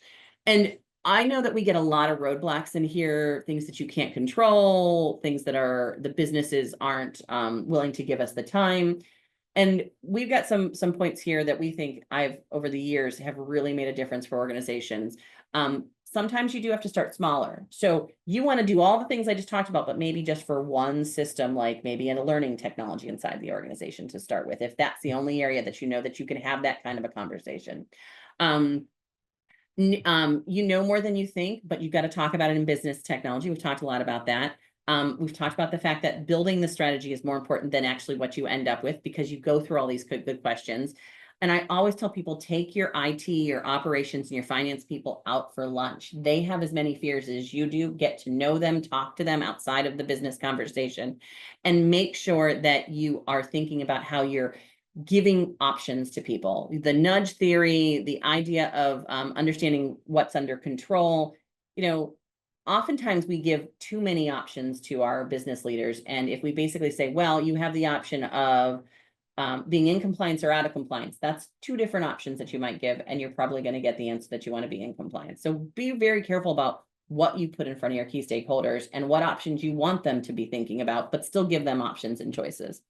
And I know that we get a lot of roadblocks in here, things that you can't control, things that the businesses aren't willing to give us the time. And we've got some points here that we think over the years have really made a difference for organizations. Sometimes you do have to start smaller. So you want to do all the things I just talked about, but maybe just for one system, like maybe in a learning technology inside the organization to start with, if that's the only area that you know that you can have that kind of a conversation. You know more than you think, but you've got to talk about it in business technology. We've talked a lot about that. We've talked about the fact that building the strategy is more important than actually what you end up with, because you go through all these good questions. And I always tell people, take your IT, your operations, and your finance people out for lunch. They have as many fears as you do. Get to know them, talk to them outside of the business conversation, and make sure that you are thinking about how you're giving options to people. The nudge theory, the idea of understanding what's under control. Oftentimes we give too many options to our business leaders. And if we basically say, well, you have the option of being in compliance or out of compliance, that's two different options that you might give, and you're probably going to get the answer that you want to be in compliance. So be very careful about what you put in front of your key stakeholders and what options you want them to be thinking about, but still give them options and choices.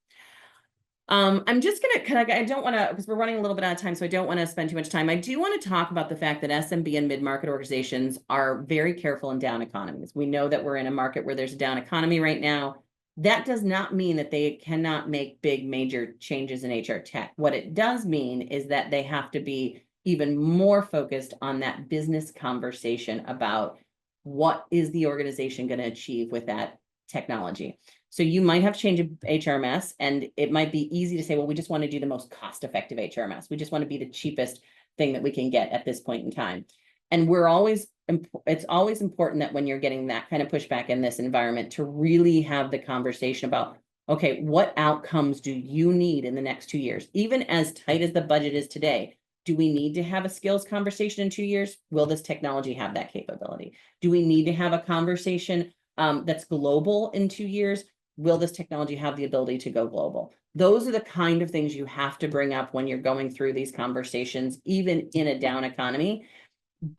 I'm just gonna, I don't want to, because we're running a little bit out of time, so I don't want to spend too much time. I do want to talk about the fact that SMB and mid-market organizations are very careful in down economies. We know that we're in a market where there's a down economy right now. That does not mean that they cannot make big major changes in HR tech. What it does mean is that they have to be even more focused on that business conversation about what is the organization going to achieve with that technology. So you might have to change HRMS, and it might be easy to say, well, we just want to do the most cost-effective HRMS. We just want to be the cheapest thing that we can get at this point in time. And it's always important that when you're getting that kind of pushback in this environment, to really have the conversation about, okay, what outcomes do you need in the next 2 years? Even as tight as the budget is today, do we need to have a skills conversation in 2 years? Will this technology have that capability? Do we need to have a conversation that's global in 2 years? Will this technology have the ability to go global? Those are the kind of things you have to bring up when you're going through these conversations, even in a down economy.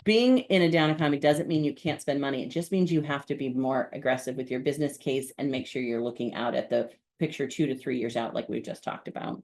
Being in a down economy doesn't mean you can't spend money. It just means you have to be more aggressive with your business case and make sure you're looking out at the picture 2 to 3 years out, like we've just talked about.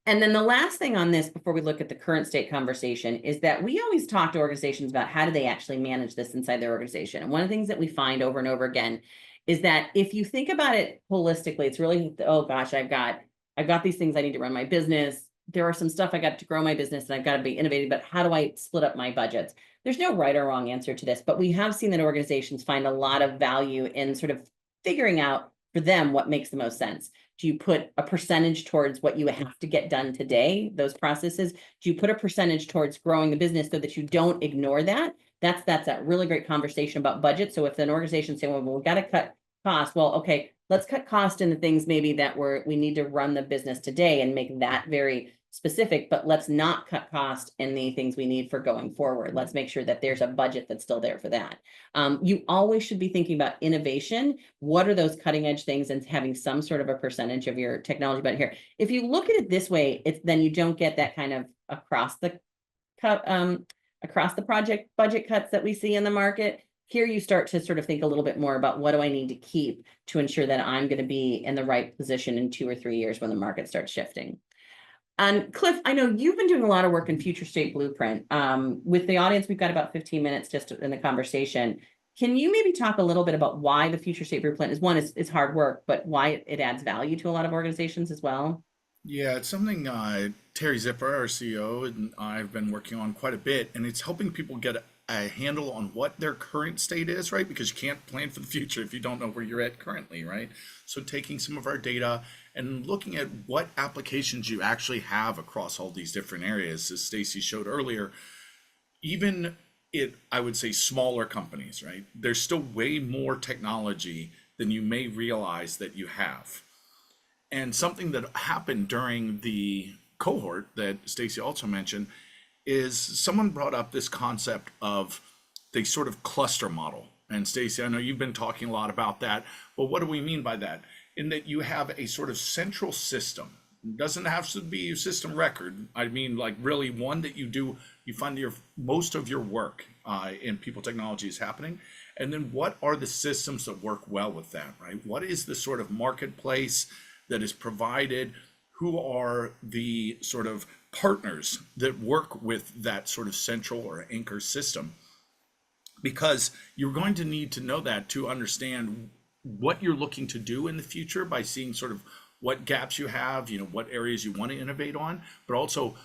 And then the last thing on this, before we look at the current state conversation, is that we always talk to organizations about how do they actually manage this inside their organization. And one of the things that we find over and over again is that if you think about it holistically, it's really, oh gosh, I've got these things I need to run my business. There are some stuff I got to grow my business and I've got to be innovative, but how do I split up my budgets? There's no right or wrong answer to this, but we have seen that organizations find a lot of value in sort of figuring out for them what makes the most sense. Do you put a percentage towards what you have to get done today, those processes? Do you put a percentage towards growing the business so that you don't ignore that? That's a really great conversation about budget. So if an organization saying, well, we've got to cut costs, well, okay, let's cut cost in the things maybe that we need to run the business today and make that very specific, but let's not cut cost in the things we need for going forward. Let's make sure that there's a budget that's still there for that. You always should be thinking about innovation. What are those cutting edge things, and having some sort of a percentage of your technology budget here. If you look at it this way, then you don't get that kind of across the project budget cuts that we see in the market. Here you start to sort of think a little bit more about, what do I need to keep to ensure that I'm going to be in the right position in 2 or 3 years when the market starts shifting. And Cliff, I know you've been doing a lot of work in Future State Blueprint. With the audience, we've got about 15 minutes just in the conversation. Can you maybe talk a little bit about why the Future State Blueprint is hard work, but why it adds value to a lot of organizations as well? Yeah, it's something Terry Zipper, our CEO, and I've been working on quite a bit, and it's helping people get a handle on what their current state is, right? Because you can't plan for the future if you don't know where you're at currently, right? So taking some of our data and looking at what applications you actually have across all these different areas, as Stacy showed earlier, even I would say smaller companies, right? There's still way more technology than you may realize that you have. And something that happened during the cohort that Stacy also mentioned is someone brought up this concept of the sort of cluster model. And Stacy, I know you've been talking a lot about that, but what do we mean by that? In that you have a sort of central system. It doesn't have to be a system record. I mean, like really one that you find most of your work in people technology is happening. And then what are the systems that work well with that, right? What is the sort of marketplace that is provided? Who are the sort of partners that work with that sort of central or anchor system? Because you're going to need to know that to understand what you're looking to do in the future by seeing sort of what gaps you have, what areas you want to innovate on, but also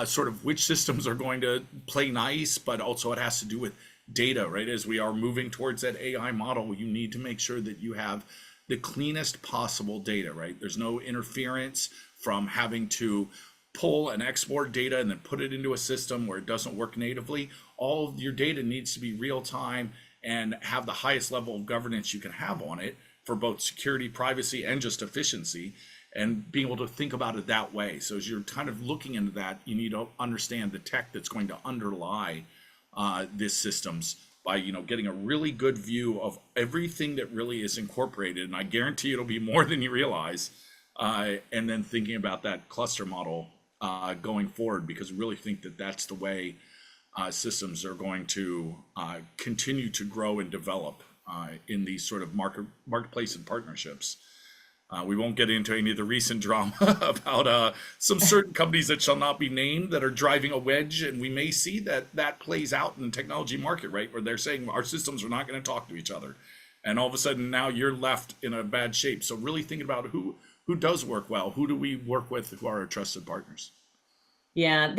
sort of which systems are going to play nice, but also it has to do with data, right? As we are moving towards that AI model, you need to make sure that you have the cleanest possible data, right? There's no interference from having to pull and export data and then put it into a system where it doesn't work natively. All of your data needs to be real time and have the highest level of governance you can have on it for both security, privacy, and just efficiency, and being able to think about it that way. So as you're kind of looking into that, you need to understand the tech that's going to underlie these systems by, you know, getting a really good view of everything that really is incorporated. And I guarantee it'll be more than you realize. And then thinking about that cluster model going forward, because we really think that that's the way systems are going to continue to grow and develop in these sort of marketplace and partnerships. We won't get into any of the recent drama about some certain companies that shall not be named that are driving a wedge, and we may see that plays out in the technology market, right, where they're saying our systems are not going to talk to each other, and all of a sudden now you're left in a bad shape. So really thinking about who does work well, who do we work with, who are our trusted partners. Yeah,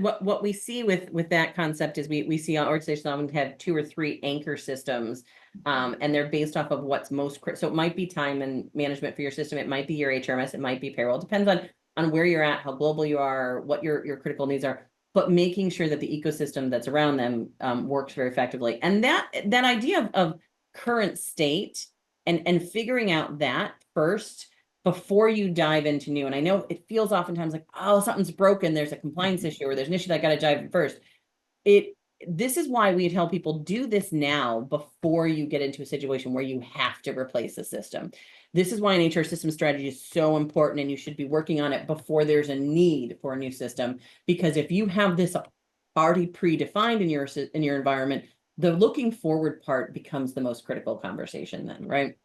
what we see with that concept is we see organizations often have 2 or 3 anchor systems, and they're based off of what's most so it might be time and management for your system, it might be your HRMS, it might be payroll. It depends on where you're at, how global you are, what your critical needs are, but making sure that the ecosystem that's around them works very effectively. And that idea of current state and figuring out that first before you dive into new. And I know it feels oftentimes like, oh, something's broken, there's a compliance issue, or there's an issue that I got to dive in first. This is why we tell people do this now before you get into a situation where you have to replace the system. This is why an HR system strategy is so important, and you should be working on it before there's a need for a new system. Because if you have this already predefined in your environment, the looking forward part becomes the most critical conversation then, right?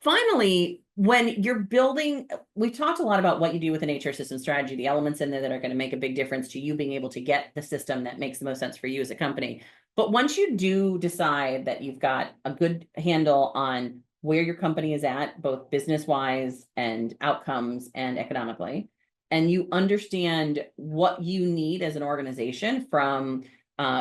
Finally, when you're building, we've talked a lot about what you do with an HR system strategy, the elements in there that are going to make a big difference to you being able to get the system that makes the most sense for you as a company. But once you do decide that you've got a good handle on where your company is at, both business-wise and outcomes and economically, and you understand what you need as an organization from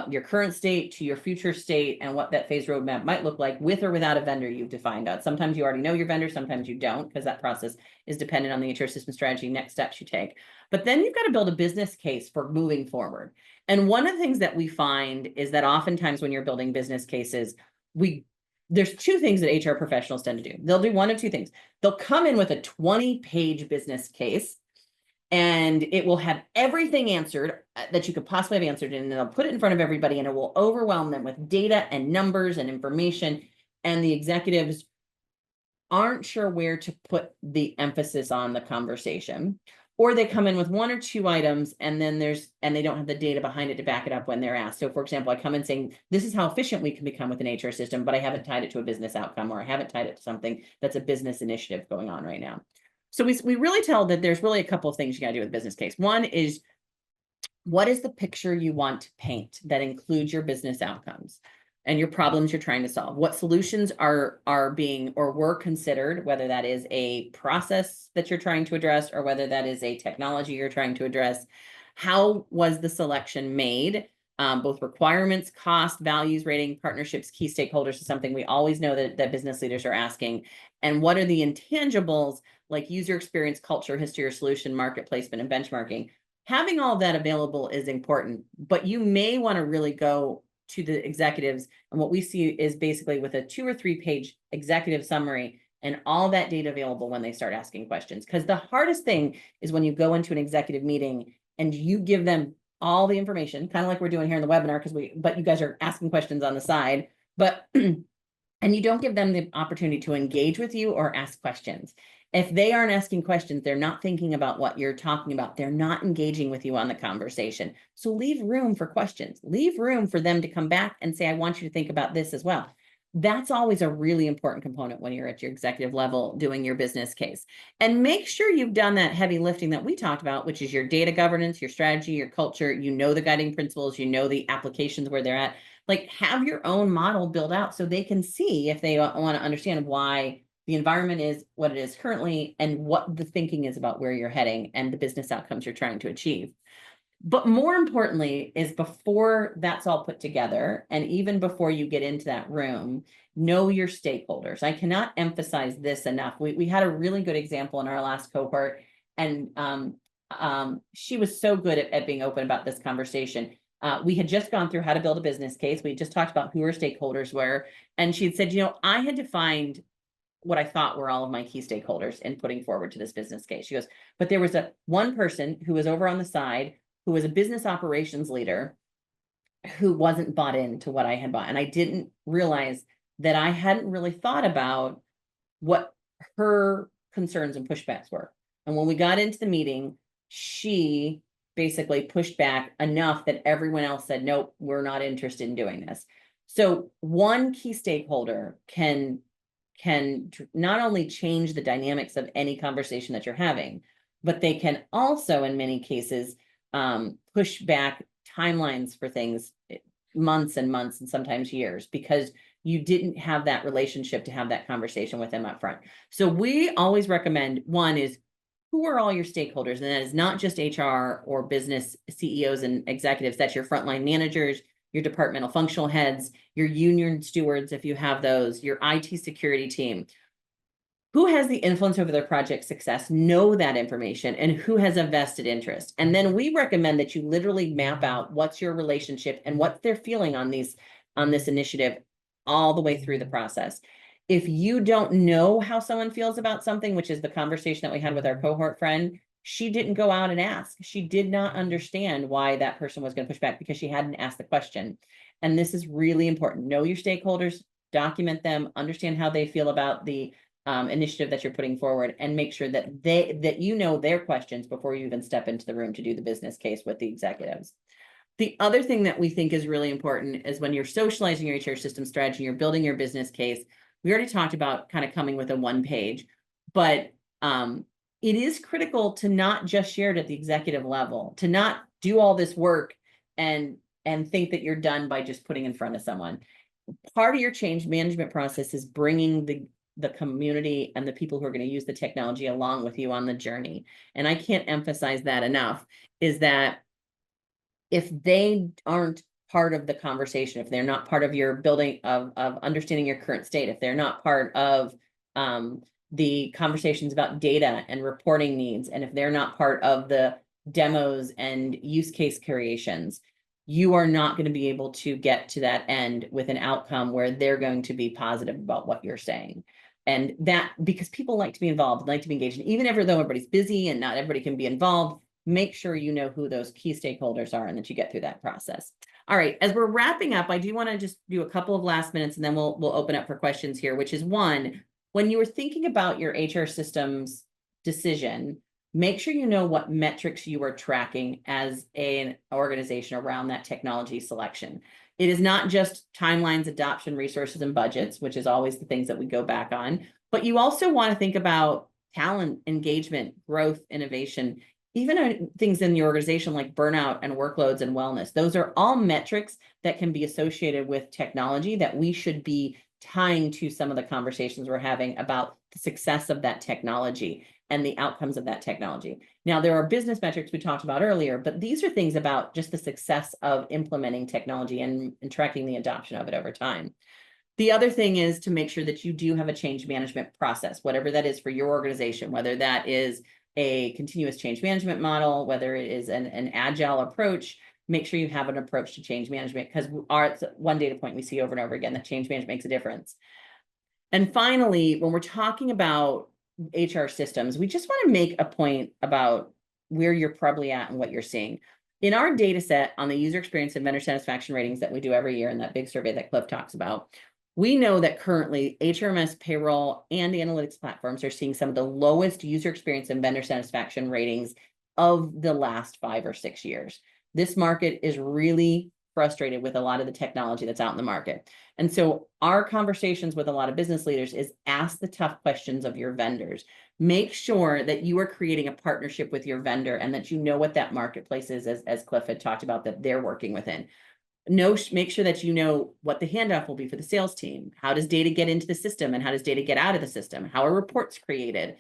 your current state to your future state, and what that phase roadmap might look like with or without a vendor you've defined out. Sometimes you already know your vendor, sometimes you don't, because that process is dependent on the HR system strategy, next steps you take. But then you've got to build a business case for moving forward. And one of the things that we find is that oftentimes when you're building business cases, there's 2 things that HR professionals tend to do. They'll do one of 2 things. They'll come in with a 20-page business case, and it will have everything answered that you could possibly have answered, and they'll put it in front of everybody, and it will overwhelm them with data and numbers and information, and the executives aren't sure where to put the emphasis on the conversation. Or they come in with 1 or 2 items, and then they don't have the data behind it to back it up when they're asked. So for example, I come in saying, this is how efficient we can become with an HR system, but I haven't tied it to a business outcome, or I haven't tied it to something that's a business initiative going on right now. So we really tell that there's really a couple of things you got to do with business case. One is, what is the picture you want to paint that includes your business outcomes and your problems you're trying to solve? What solutions are being or were considered, whether that is a process that you're trying to address or whether that is a technology you're trying to address? How was the selection made? Both requirements, cost, values, rating, partnerships, key stakeholders is something we always know that business leaders are asking. And what are the intangibles like user experience, culture, history, or solution, market placement, and benchmarking? Having all of that available is important, but you may want to really go to the executives. And what we see is basically with a 2 or 3 page executive summary and all that data available when they start asking questions. Because the hardest thing is when you go into an executive meeting and you give them all the information, kind of like we're doing here in the webinar, but you guys are asking questions on the side, but and you don't give them the opportunity to engage with you or ask questions. If they aren't asking questions, they're not thinking about what you're talking about. They're not engaging with you on the conversation. So leave room for questions. Leave room for them to come back and say, I want you to think about this as well. That's always a really important component when you're at your executive level doing your business case. And make sure you've done that heavy lifting that we talked about, which is your data governance, your strategy, your culture. You know the guiding principles, you know the applications where they're at. Like, have your own model built out so they can see, if they want to understand why the environment is what it is currently and what the thinking is about where you're heading and the business outcomes you're trying to achieve. But more importantly is, before that's all put together, and even before you get into that room, know your stakeholders. I cannot emphasize this enough. We had a really good example in our last cohort, and she was so good at being open about this conversation. We had just gone through how to build a business case. We just talked about who her stakeholders were. And she had said, I had to find what I thought were all of my key stakeholders in putting forward to this business case. She goes, but there was one person who was over on the side, who was a business operations leader, who wasn't bought into what I had bought. And I didn't realize that I hadn't really thought about what her concerns and pushbacks were. And when we got into the meeting, she basically pushed back enough that everyone else said, nope, we're not interested in doing this. So one key stakeholder can not only change the dynamics of any conversation that you're having, but they can also, in many cases, push back timelines for things months and months and sometimes years, because you didn't have that relationship to have that conversation with them up front. So we always recommend, one is, who are all your stakeholders? And that is not just HR or business CEOs and executives. That's your frontline managers, your departmental functional heads, your union stewards, if you have those, your IT security team. Who has the influence over their project success? Know that information, and who has a vested interest. And then we recommend that you literally map out what's your relationship and what they're feeling on this initiative all the way through the process. If you don't know how someone feels about something, which is the conversation that we had with our cohort friend, she didn't go out and ask. She did not understand why that person was going to push back because she hadn't asked the question. And this is really important. Know your stakeholders, document them, understand how they feel about the initiative that you're putting forward, and make sure that their questions before you even step into the room to do the business case with the executives. The other thing that we think is really important is when you're socializing your HR system strategy, you're building your business case. We already talked about kind of coming with a one page, but it is critical to not just share it at the executive level, to not do all this work and think that you're done by just putting in front of someone. Part of your change management process is bringing the community and the people who are going to use the technology along with you on the journey. And I can't emphasize that enough, is that if they aren't part of the conversation, if they're not part of your building of understanding your current state, if they're not part of the conversations about data and reporting needs, and if they're not part of the demos and use case creations, you are not going to be able to get to that end with an outcome where they're going to be positive about what you're saying. And that, because people like to be involved, like to be engaged, and even though everybody's busy and not everybody can be involved, make sure you know who those key stakeholders are and that you get through that process. All right, as we're wrapping up, I do want to just do a couple of last minutes and then we'll open up for questions here, which is one, when you were thinking about your HR systems decision, make sure you know what metrics you are tracking as an organization around that technology selection. It is not just timelines, adoption, resources, and budgets, which is always the things that we go back on, but you also want to think about talent, engagement, growth, innovation, even things in the organization like burnout and workloads and wellness. Those are all metrics that can be associated with technology that we should be tying to some of the conversations we're having about the success of that technology and the outcomes of that technology. Now, there are business metrics we talked about earlier, but these are things about just the success of implementing technology and tracking the adoption of it over time. The other thing is to make sure that you do have a change management process, whatever that is for your organization, whether that is a continuous change management model, whether it is an agile approach. Make sure you have an approach to change management, because it's one data point we see over and over again that change management makes a difference. And finally, when we're talking about HR systems, we just want to make a point about where you're probably at and what you're seeing. In our data set on the user experience and vendor satisfaction ratings that we do every year in that big survey that Cliff talks about, we know that currently HRMS, payroll, and analytics platforms are seeing some of the lowest user experience and vendor satisfaction ratings of the last 5 or 6 years. This market is really frustrated with a lot of the technology that's out in the market. And so our conversations with a lot of business leaders is ask the tough questions of your vendors. Make sure that you are creating a partnership with your vendor and that you know what that marketplace is, as Cliff had talked about, that they're working within. Make sure that you know what the handoff will be for the sales team. How does data get into the system and how does data get out of the system? How are reports created?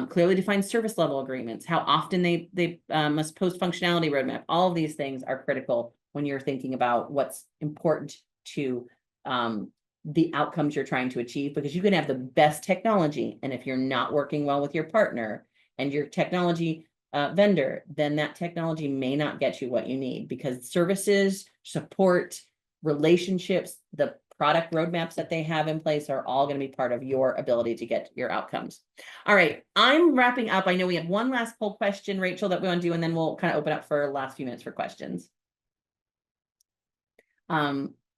Clearly defined service level agreements, how often they must post functionality roadmap. All of these things are critical when you're thinking about what's important to the outcomes you're trying to achieve, because you can have the best technology, and if you're not working well with your partner and your technology vendor, then that technology may not get you what you need, because services, support, relationships, the product roadmaps that they have in place are all going to be part of your ability to get your outcomes. All right, I'm wrapping up. I know we have one last poll question, Rachel, that we want to do, and then we'll kind of open up for last few minutes for questions.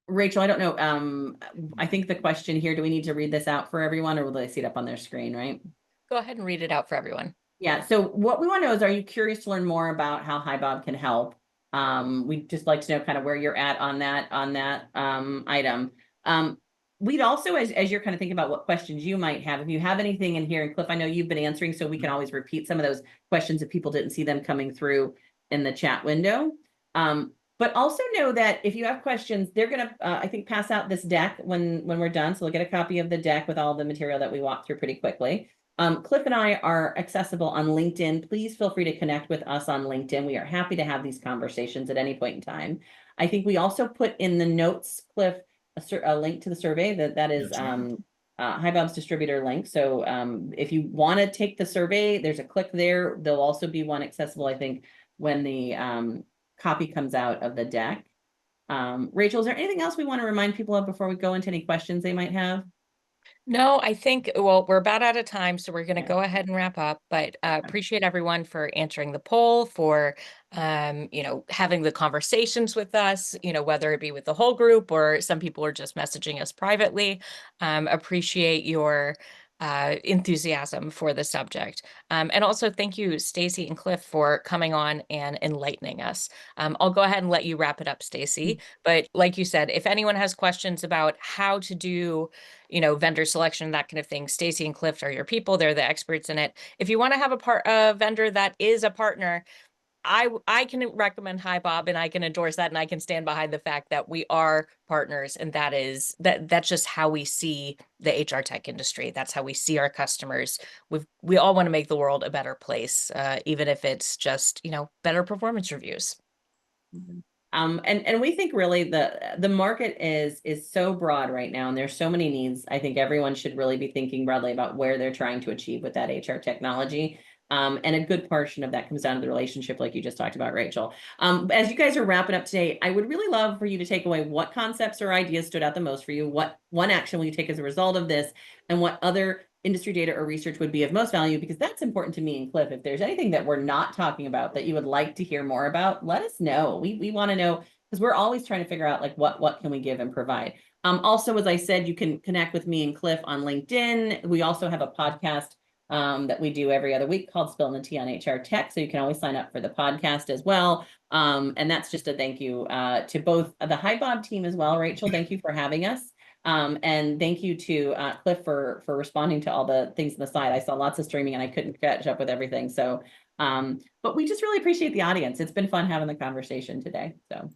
Rachel, I don't know. I think the question here, do we need to read this out for everyone, or will they see it up on their screen, right? Go ahead and read it out for everyone. Yeah, so what we want to know is, are you curious to learn more about how HiBob can help? We'd just like to know kind of where you're at on that item. We'd also, as you're kind of thinking about what questions you might have, if you have anything in here, and Cliff, I know you've been answering, so we can always repeat some of those questions if people didn't see them coming through in the chat window. But also know that if you have questions, they're gonna, I think, pass out this deck when we're done. So we'll get a copy of the deck with all the material that we walked through pretty quickly. Cliff and I are accessible on LinkedIn. Please feel free to connect with us on LinkedIn. We are happy to have these conversations at any point in time. I think we also put in the notes, Cliff, a link to the survey that is HiBob's distributor link. So if you want to take the survey, there's a click there. There'll also be one accessible, I think, when the copy comes out of the deck. Rachel, is there anything else we want to remind people of before we go into any questions they might have? No, I think, well, we're about out of time, so we're going to go ahead and wrap up, but appreciate everyone for answering the poll, for, having the conversations with us, whether it be with the whole group or some people are just messaging us privately. Appreciate your enthusiasm for the subject. And also thank you, Stacy and Cliff, for coming on and enlightening us. I'll go ahead and let you wrap it up, Stacy. But like you said, if anyone has questions about how to do, vendor selection, that kind of thing, Stacy and Cliff are your people. They're the experts in it. If you want to have a vendor that is a partner, I can recommend HiBob, and I can endorse that, and I can stand behind the fact that we are partners, and that's just how we see the HR tech industry. That's how we see our customers. We all want to make the world a better place, even if it's just better performance reviews. And we think really the market is so broad right now, and there's so many needs. I think everyone should really be thinking broadly about where they're trying to achieve with that HR technology. And a good portion of that comes down to the relationship, like you just talked about, Rachel. As you guys are wrapping up today, I would really love for you to take away what concepts or ideas stood out the most for you, what one action will you take as a result of this, and what other industry data or research would be of most value, because that's important to me and Cliff. If there's anything that we're not talking about that you would like to hear more about, let us know. We want to know, because we're always trying to figure out like what can we give and provide. Also, as I said, you can connect with me and Cliff on LinkedIn. We also have a podcast that we do every other week called Spilling the Tea on HR Tech. So you can always sign up for the podcast as well. And that's just a thank you to both the HiBob team as well. Rachel, thank you for having us. And thank you to Cliff for responding to all the things on the side. I saw lots of streaming and I couldn't catch up with everything. So, but we just really appreciate the audience. It's been fun having the conversation today. So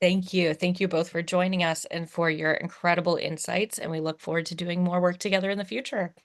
thank you. Thank you both for joining us and for your incredible insights. And we look forward to doing more work together in the future.